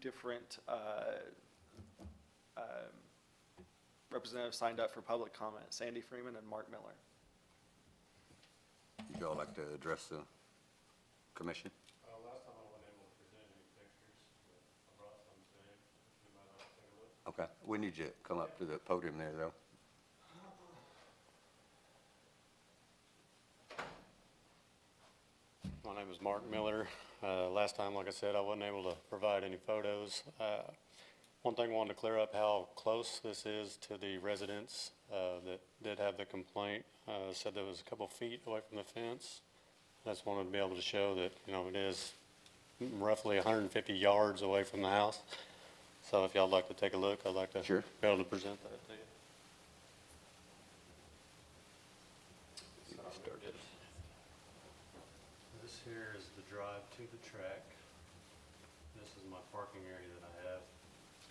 different representatives signed up for public comment, Sandy Freeman and Mark Miller. Would you all like to address the commission? Last time I wasn't able to present any pictures, but I brought some today. You might like to take a look. Okay, we need you to come up to the podium there, though. My name is Mark Miller. Last time, like I said, I wasn't able to provide any photos. One thing I wanted to clear up how close this is to the residents that did have the complaint. Said there was a couple feet away from the fence. I just wanted to be able to show that, you know, it is roughly 150 yards away from the house. So if y'all would like to take a look, I'd like to Sure. be able to present that to you. This here is the drive to the track. This is my parking area that I have.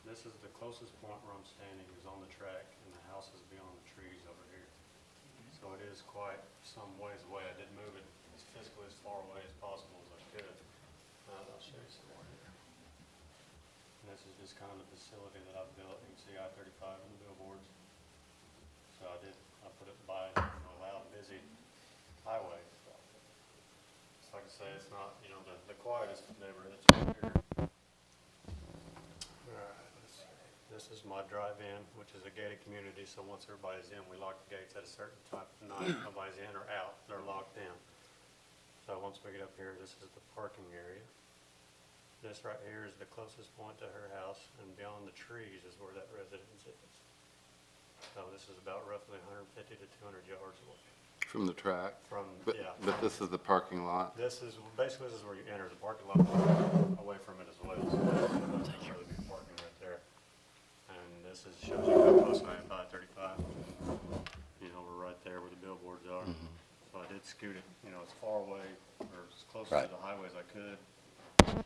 This is the closest point where I'm standing is on the track, and the house is beyond the trees over here. So it is quite some ways away. I did move it as physically as far away as possible as I could. I'll show you some more here. And this is just kind of the facility that I've built. You can see I-35 in the billboards. So I put it by a loud, busy highway. So like I say, it's not, you know, the quietest neighborhood. It's right here. All right, let's see. This is my drive-in, which is a gated community. So once everybody's in, we lock the gates at a certain time of night. Nobody's in or out. They're locked in. So once we get up here, this is the parking area. This right here is the closest point to her house, and beyond the trees is where that residence is. So this is about roughly 150 to 200 yards away. From the track? But this is the parking lot? This is where you enter the parking lot, away from it as well. So there'll really be parking right there. And this shows you how close I am by 35. You know, we're right there where the billboards are. So I did scoot it, you know, as far away or as close to the highway as I could.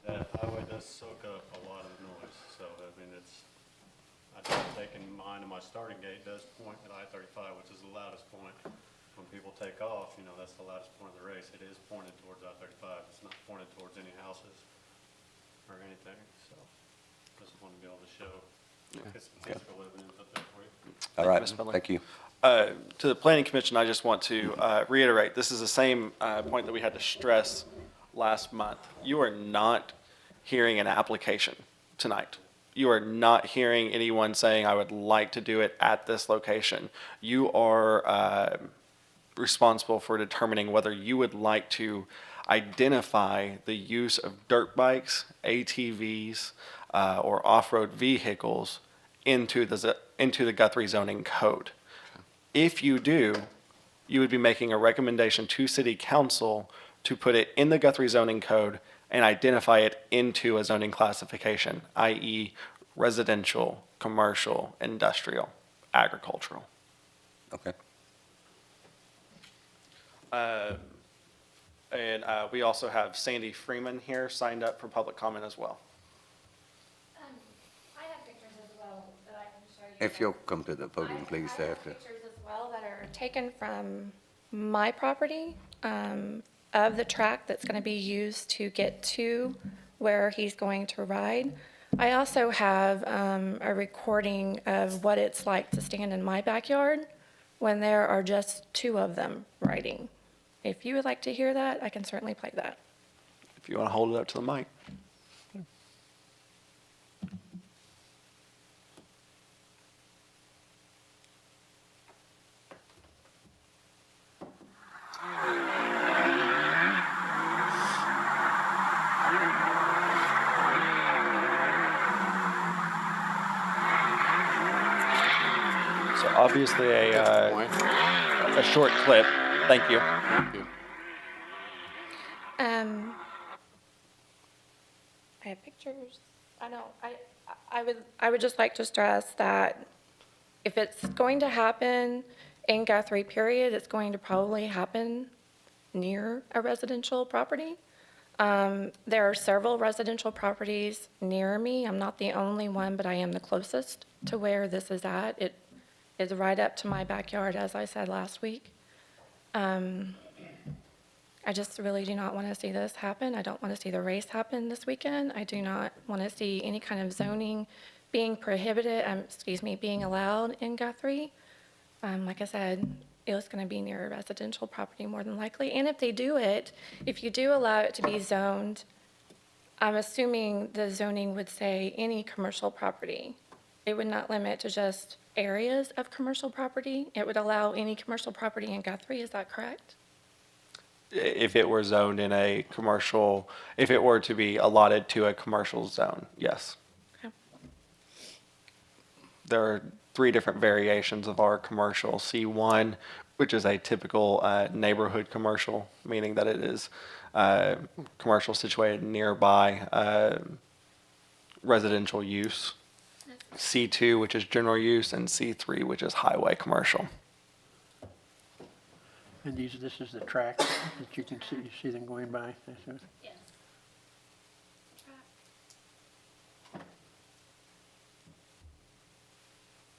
That highway does soak up a lot of noise. So, I mean, I did take in mind, and my starting gate does point at I-35, which is the loudest point. When people take off, you know, that's the loudest point of the race. It is pointed towards I-35. It's not pointed towards any houses or anything. So, just want to be able to show some physical evidence up there for you. All right, Ms. Miller. thank you. To the Planning Commission, I just want to reiterate, this is the same point that we had to stress last month. You are not hearing an application tonight. You are not hearing anyone saying, I would like to do it at this location. You are responsible for determining whether you would like to identify the use of dirt bikes, ATVs, or off-road vehicles into the Guthrie zoning code. If you do, you would be making a recommendation to City Council to put it in the Guthrie zoning code and identify it into a zoning classification, i.e. residential, commercial, industrial, agricultural. Okay. And we also have Sandy Freeman here signed up for public comment as well. I have pictures as well that I can show you. If you'll come to the podium, please, I have after. pictures as well that are taken from my property, of the track that's going to be used to get to where he's going to ride. I also have a recording of what it's like to stand in my backyard when there are just two of them riding. If you would like to hear that, I can certainly play that. If you want to hold it up to the mic. So obviously a short clip. Thank you. Thank you. I have pictures. I know. I would just like to stress that if it's going to happen in Guthrie, period, it's going to probably happen near a residential property. There are several residential properties near me. I'm not the only one, but I am the closest to where this is at. It is right up to my backyard, as I said last week. I just really do not want to see this happen. I don't want to see the race happen this weekend. I do not want to see any kind of zoning being prohibited, being allowed in Guthrie. Like I said, it's going to be near a residential property more than likely. And if they do it, if you do allow it to be zoned, I'm assuming the zoning would say any commercial property. It would not limit to just areas of commercial property. It would allow any commercial property in Guthrie, is that correct? If it were zoned in a commercial, if it were to be allotted to a commercial zone, yes. Okay. There are 3 different variations of our commercial. C1, which is a typical neighborhood commercial, meaning that it is commercial situated nearby residential use. C2, which is general use, and C3, which is highway commercial. And this is the track that you can see, you see them going by? That's it? Yes.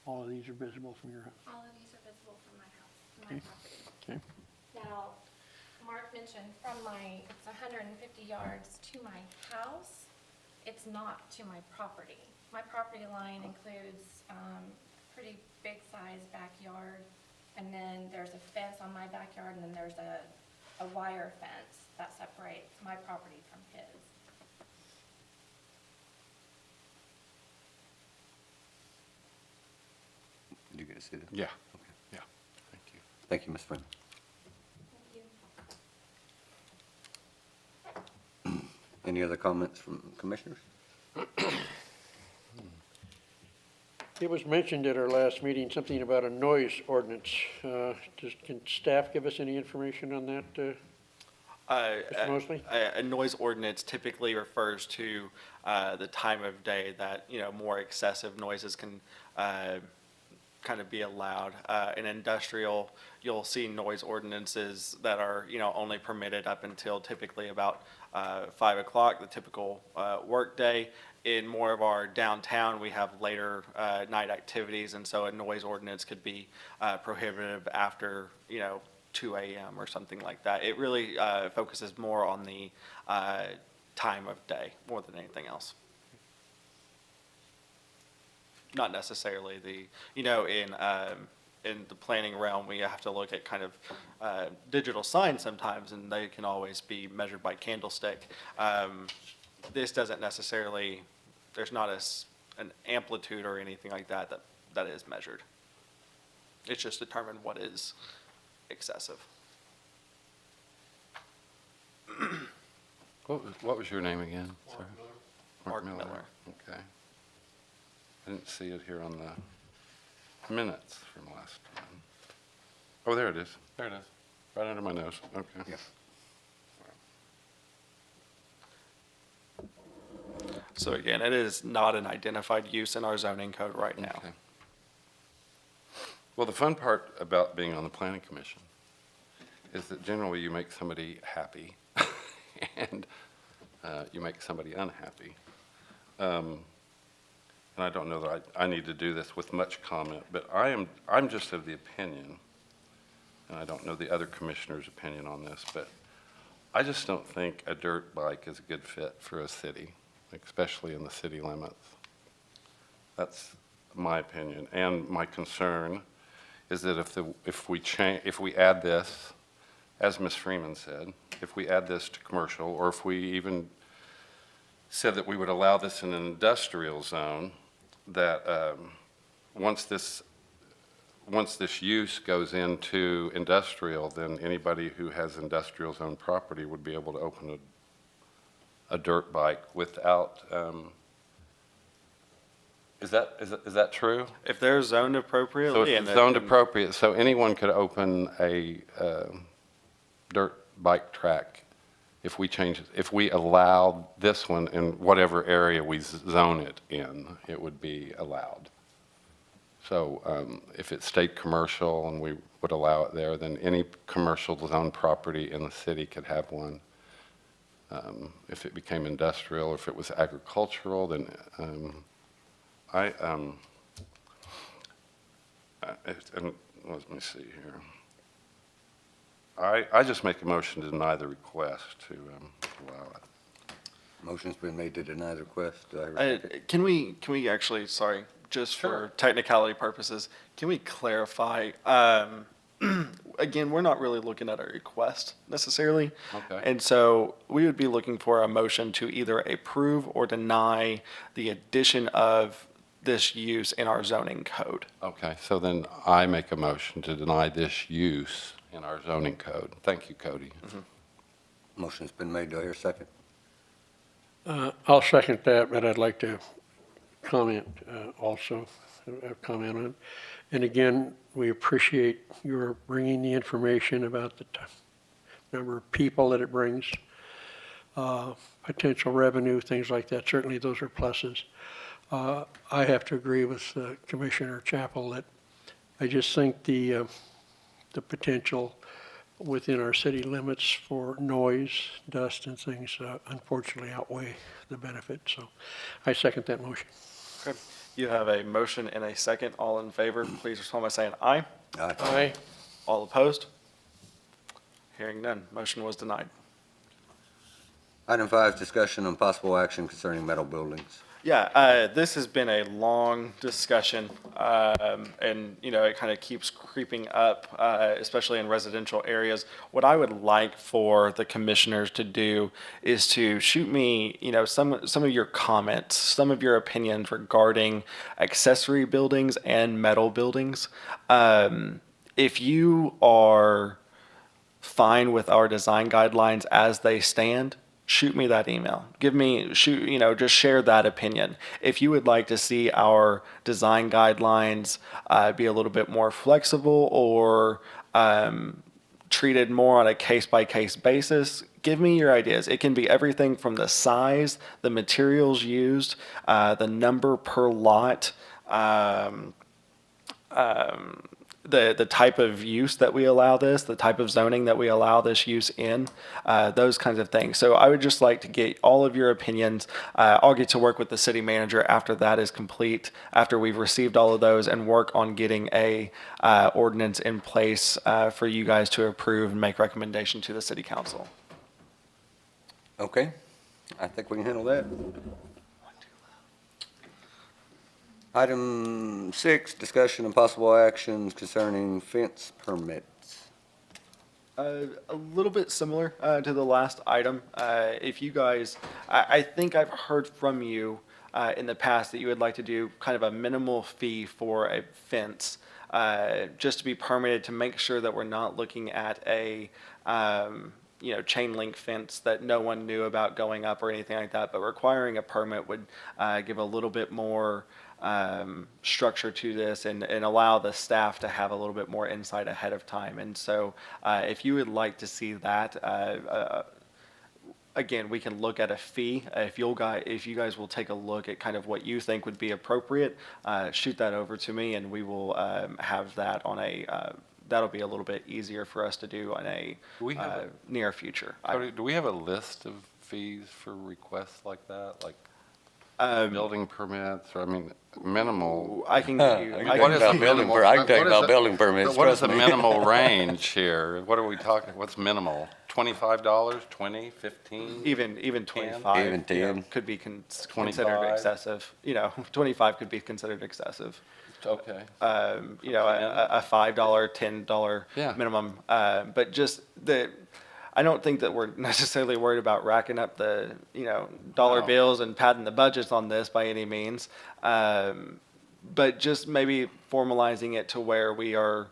All of these are visible from your house? All of these are visible from my house, from my Okay. property. Okay. Now, Mark mentioned from it's 150 yards to my house. It's not to my property. My property line includes pretty big size backyard, and then there's a fence on my backyard, and then there's a wire fence that separates my property from his. Did you get to see that? Yeah, yeah, thank you. Thank you, Ms. Freeman. Thank you. Any other comments from commissioners? It was mentioned at our last meeting, something about a noise ordinance. Can staff give us any information on that, Mr. Mosley? A noise ordinance typically refers to the time of day that, more excessive noises can kind of be allowed. In industrial, you'll see noise ordinances that are, only permitted up until typically about 5 o'clock, the typical workday. In more of our downtown, we have later night activities, and so a noise ordinance could be prohibitive after, 2 a.m. or something like that. It really focuses more on the time of day more than anything else. Not necessarily in the planning realm, we have to look at kind of digital signs sometimes, and they can always be measured by candlestick. This doesn't necessarily, there's not an amplitude or anything like that is measured. It's just determined what is excessive. What was your name again? Sorry. Mark Miller. Okay. I didn't see it here on the minutes from last time. Oh, there it is. There it is. Right under my nose. Okay. Yeah. So again, it is not an identified use in our zoning code right now. Okay. Well, the fun part about being on the planning commission is that generally you make somebody happy and you make somebody unhappy. And I don't know that I need to do this with much comment, but I'm just of the opinion, and I don't know the other commissioners' opinion on this, but I just don't think a dirt bike is a good fit for a city, especially in the city limits. That's my opinion. And my concern is that if we add this, as Ms. Freeman said, if we add this to commercial, or if we even said that we would allow this in an industrial zone, that once this use goes into industrial, then anybody who has industrial zone property would be able to open a dirt bike without, is that true? If they're zoned So appropriately. if it's zoned appropriate, so anyone could open a dirt bike track if we allowed this one in whatever area we zone it in, it would be allowed. So if it stayed commercial and we would allow it there, then any commercial zone property in the city could have one. If it became industrial, or if it was agricultural, then and let me see here. I just make a motion to deny the request to allow it. Motion's been made to deny the request. Do I hear a second? Can we actually, sorry, just for Sure. technicality purposes, can we clarify? Again, we're not really looking at a request necessarily. Okay. And so we would be looking for a motion to either approve or deny the addition of this use in our zoning code. Okay, so then I make a motion to deny this use in our zoning code. Thank you, Cody. Motion's been made. Do I hear a second? I'll second that, but I'd like to comment also, comment on. And again, we appreciate your bringing the information about the number of people that it brings, potential revenue, things like that. Certainly, those are pluses. I have to agree with Commissioner Chappell that I just think the potential within our city limits for noise, dust, and things unfortunately outweigh the benefit. So I second that motion. Okay. You have a motion and a second. All in favor, please respond by saying aye. Aye. Aye. All opposed? Hearing none. Motion was denied. Item 5, discussion on possible action concerning metal buildings. Yeah, this has been a long discussion, and, you know, it kind of keeps creeping up, especially in residential areas. What I would like for the commissioners to do is to shoot me, you know, some of your comments, some of your opinions regarding accessory buildings and metal buildings. If you are fine with our design guidelines as they stand, shoot me that email. Just share that opinion. If you would like to see our design guidelines be a little bit more flexible or treated more on a case-by-case basis, give me your ideas. It can be everything from the size, the materials used, the number per lot, the type of use that we allow this, the type of zoning that we allow this use in, those kinds of things. So I would just like to get all of your opinions. I'll get to work with the city manager after that is complete, after we've received all of those, and work on getting a ordinance in place for you guys to approve and make recommendation to the city council. Okay, I think we can handle that. Item 6, discussion and possible actions concerning fence permits. A little bit similar to the last item. If you guys, I think I've heard from you in the past that you would like to do kind of a minimal fee for a fence, just to be permitted, to make sure that we're not looking at a chain link fence that no one knew about going up or anything like that. But requiring a permit would give a little bit more structure to this and allow the staff to have a little bit more insight ahead of time. And so if you would like to see that, again, we can look at a fee. If you guys will take a look at kind of what you think would be appropriate, shoot that over to me, and we will have that on that'll be a little bit easier for us to do on a near future. Cody, do we have a list of fees for requests like that? Like building permits, or minimal? I can give you. What is the minimal? I can tell you about building permits. What is the trust me. minimal range here? What are we talking, what's minimal? $25, 20, 15? Even 25 Even 10. could be considered 25. excessive. 25 could be considered excessive. Okay. A $5, $10 Yeah. minimum. But just I don't think that we're necessarily worried about racking up the dollar No. bills and padding the budgets on this by any means. But just maybe formalizing it to where we are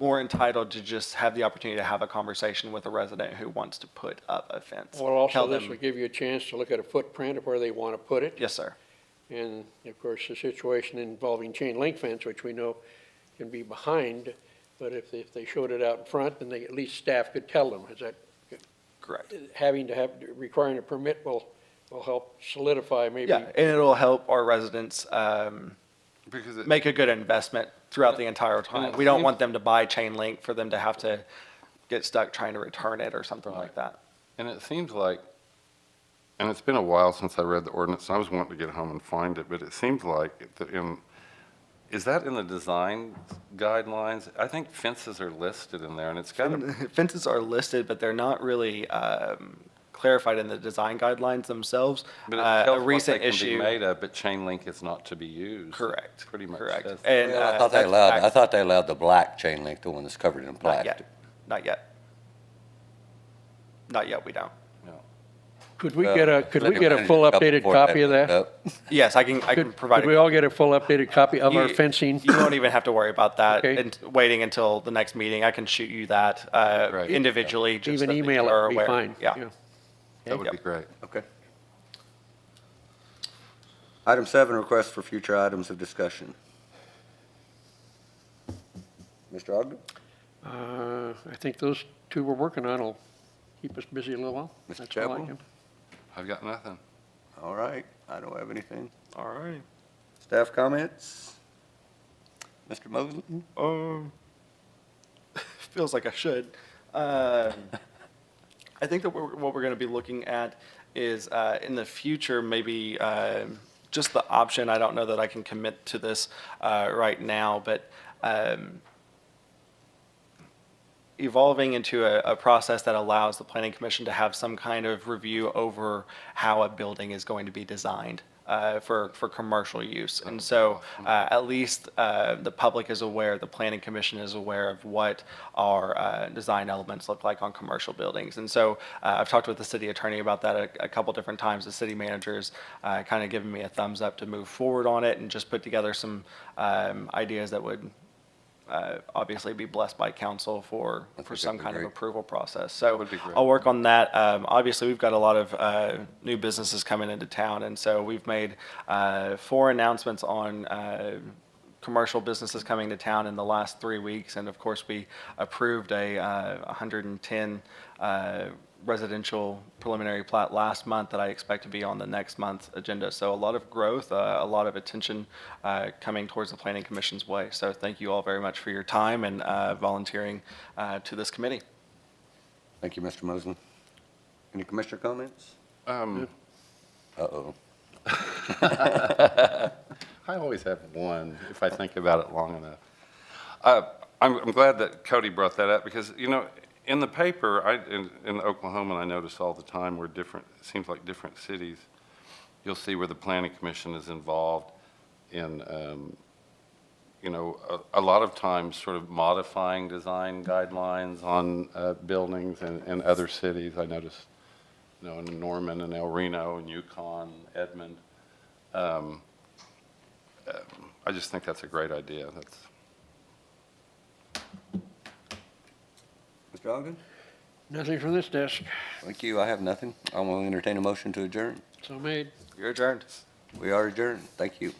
more entitled to just have the opportunity to have a conversation with a resident who wants to put up a fence. Well, also, Tell this them- will give you a chance to look at a footprint of where they want to put it. Yes, sir. And of course, the situation involving chain link fence, which we know can be behind, but if they showed it out in front, then at least staff could tell them. Is that, Correct. requiring a permit will help solidify maybe. Yeah, and it'll help our residents Because make a good investment throughout the entire time. We don't want them to buy chain link for them to have to get stuck trying to return it or something like that. And it seems like, and it's been a while since I read the ordinance, and I was wanting to get home and find it, but it seems like that is that in the design guidelines? I think fences are listed in there, and it's got a, Fences are listed, but they're not really clarified in the design guidelines themselves. but it A tells what they recent can be issue. made of, but chain link is not to be used. Correct. Pretty much Correct. says. And Well, I thought they that's allowed, back- I thought they allowed the black chain link, the one that's covered in Not plastic. yet. Not yet. Not yet. We don't. No. Could we get a Let full me finish updated before copy of went that? up. Yes, I can provide. Could we all get a full updated copy of our You- fencing? You won't even have to worry about that Okay. and waiting until the next meeting. I can shoot you that Right. individually. Just Even so that email you it are would be aware. fine. Yeah. That would Yep. be great. Okay. Item 7, request for future items of discussion. Mr. Ogden? I think those two we're working on will keep us busy a little while. Mr. That's all I Chapel? can- I've got nothing. All right, I don't have anything. All right. Staff comments? Mr. Mosley? Feels like I should. I think that what we're going to be looking at is in the future, maybe just the option. I don't know that I can commit to this right now, but evolving into a process that allows the planning commission to have some kind of review over how a building is going to be designed for commercial use. And so at least the public is aware, the planning commission is aware of what our design elements look like on commercial buildings. And so I've talked with the city attorney about that a couple different times. The city manager's kind of given me a thumbs up to move forward on it and just put together some ideas that would obviously be blessed by council for think some that'd be kind of great. approval process. So would be great. I'll work on that. Obviously, we've got a lot of new businesses coming into town, and so we've made 4 announcements on commercial businesses coming to town in the last 3 weeks. And of course, we approved a 110 residential preliminary plat last month that I expect to be on the next month's agenda. So a lot of growth, a lot of attention coming towards the Planning Commission's way. So thank you all very much for your time and volunteering to this committee. Thank you, Mr. Mosley. Any commissioner comments? Uh-oh. I always have one if I think about it long enough. I'm glad that Cody brought that up because, you know, in the paper, in Oklahoma, I notice all the time where different, it seems like different cities, you'll see where the planning commission is involved in, you know, a lot of times sort of modifying design guidelines on buildings in other cities. I noticed, you know, in Norman and El Reno and Yukon, Edmond. I just think that's a great idea. That's. Mr. Ogden? Nothing from this desk. Thank you, I have nothing. I will entertain a motion to adjourn. So made. You're adjourned. We are adjourned. Thank you.